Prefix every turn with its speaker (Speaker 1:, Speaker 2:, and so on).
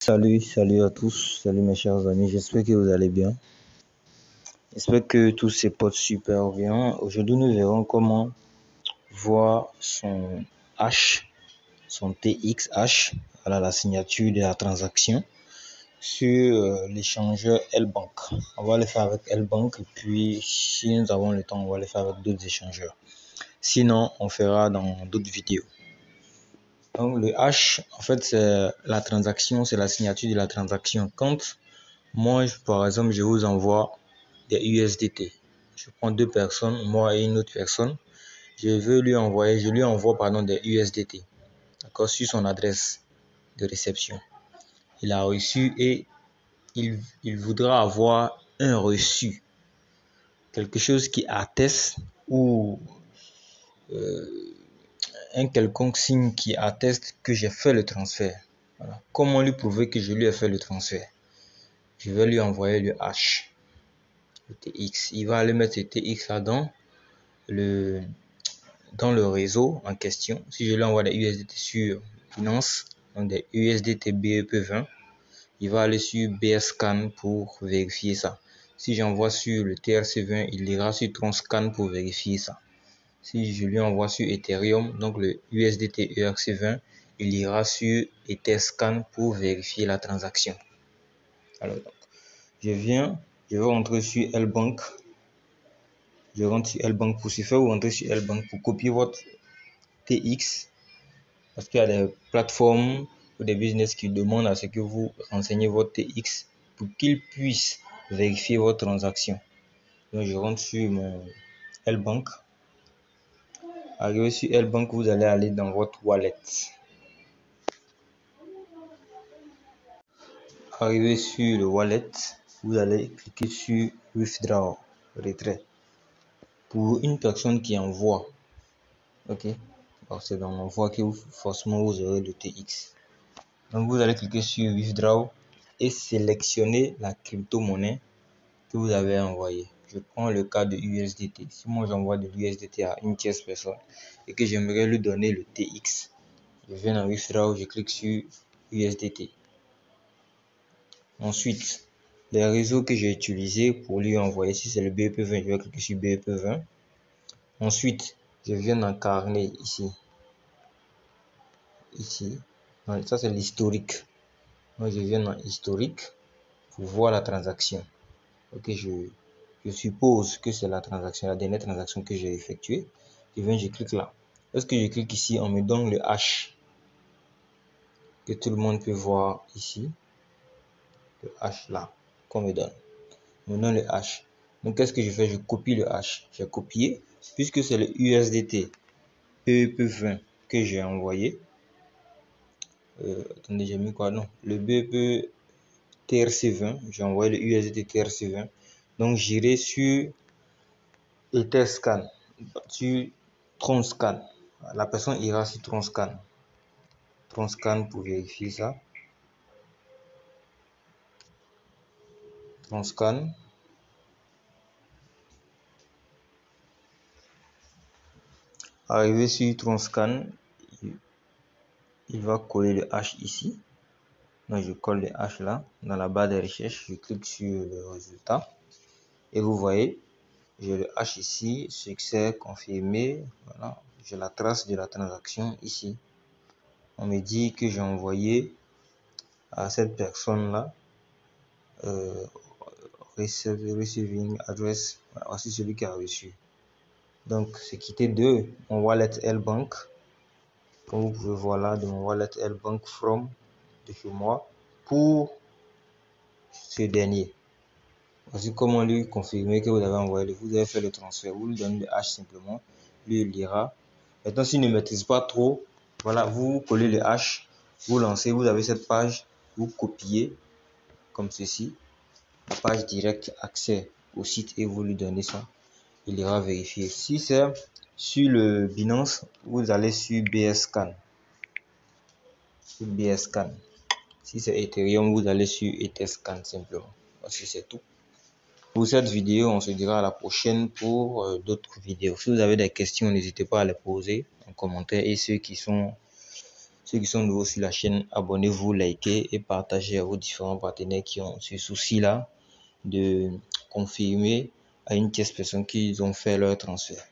Speaker 1: Salut à tous, salut mes chers amis, j'espère que vous allez bien. J'espère que tout se porte super bien. Aujourd'hui, nous verrons comment voir son TXH, voilà la signature de la transaction sur l'échangeur L-Bank. On va le faire avec L-Bank et puis si nous avons le temps, on va le faire avec d'autres échangeurs. Sinon, on fera dans d'autres vidéos. Donc le H, en fait, c'est la transaction, c'est la signature de la transaction. Quand moi, par exemple, je vous envoie des USDT. Je prends deux personnes, moi et une autre personne. Je lui envoie des USDT. D'accord, sur son adresse de réception. Il a reçu et il voudra avoir un reçu. Quelque chose qui atteste ou un quelconque signe qui atteste que j'ai fait le transfert. Voilà. Comment lui prouver que je lui ai fait le transfert? Je vais lui envoyer le H, le TX. Il va aller mettre ce TX là dans le réseau en question. Si je lui envoie des USDT sur Binance, donc des USDT BEP20, il va aller sur BScan pour vérifier ça. Si j'envoie sur le TRC20, il ira sur Tronscan pour vérifier ça. Si je lui envoie sur Ethereum, donc le USDT ERC20, il ira sur Etherscan pour vérifier la transaction. Alors, donc, je vais rentrer sur L-Bank. Je rentre sur L-Bank pour ce faire, vous rentrez sur L-Bank pour copier votre TX. Parce qu'il y a des plateformes ou des business qui demandent à ce que vous renseignez votre TX pour qu'ils puissent vérifier votre transaction. Donc, je rentre sur mon L-Bank. Arrivé sur L-Bank, vous allez aller dans votre wallet. Arrivé sur le wallet, vous allez cliquer sur Withdraw, retrait. Pour une personne qui envoie, ok, c'est dans l'envoi que forcément vous aurez le TX. Donc vous allez cliquer sur Withdraw et sélectionner la crypto-monnaie que vous avez envoyée. Je prends le cas de USDT. Si moi j'envoie de l'USDT à une tierce personne et que j'aimerais lui donner le TX, je viens dans Withdraw, je clique sur USDT. Ensuite, les réseaux que j'ai utilisés pour lui envoyer, si c'est le BEP20, je vais cliquer sur BEP20. Ensuite, je viens dans Carnet ici. Ça c'est l'historique. Moi, je viens dans historique pour voir la transaction. Ok, je suppose que c'est la dernière transaction que j'ai effectuée. Je clique là. Lorsque je clique ici, on me donne le H que tout le monde peut voir ici. Le H là qu'on me donne. On me donne le H. Donc, qu'est-ce que je fais? Je copie le H. J'ai copié puisque c'est le USDT BEP20 que j'ai envoyé. Attendez, j'ai mis quoi? Non, le BEP TRC20. J'ai envoyé le USDT TRC20. Donc, j'irai sur Etherscan, sur Tronscan. La personne ira sur Tronscan. Tronscan pour vérifier ça. Tronscan. Arrivé sur Tronscan, il va coller le H ici. Donc je colle le H là dans la barre de recherche, je clique sur le résultat et vous voyez, j'ai le H ici, succès confirmé. Voilà, j'ai la trace de la transaction ici. On me dit que j'ai envoyé à cette personne là receiving address. Voici celui qui a reçu. Donc c'est quitté de mon wallet L-Bank, comme vous pouvez voir là, de mon wallet L-Bank from de chez moi pour ce dernier. Voici comment lui confirmer que vous avez envoyé, vous avez fait le transfert. Vous lui donnez le H simplement, lui il lira. Maintenant, s'il ne maîtrise pas trop, voilà, vous collez le H, vous lancez, vous avez cette page, vous copiez comme ceci, page directe accès au site et vous lui donnez ça. Il ira vérifier. Si c'est sur le Binance, vous allez sur BScan. Sur BScan. Si c'est Ethereum, vous allez sur Etherscan simplement. Voici, c'est tout. Pour cette vidéo, on se dira à la prochaine pour d'autres vidéos. Si vous avez des questions, n'hésitez pas à les poser en commentaire. Et ceux qui sont Ceux qui sont nouveaux sur la chaîne, abonnez-vous, likez et partagez à vos différents partenaires qui ont ce souci-là de confirmer à une tierce personne qu'ils ont fait leur transfert.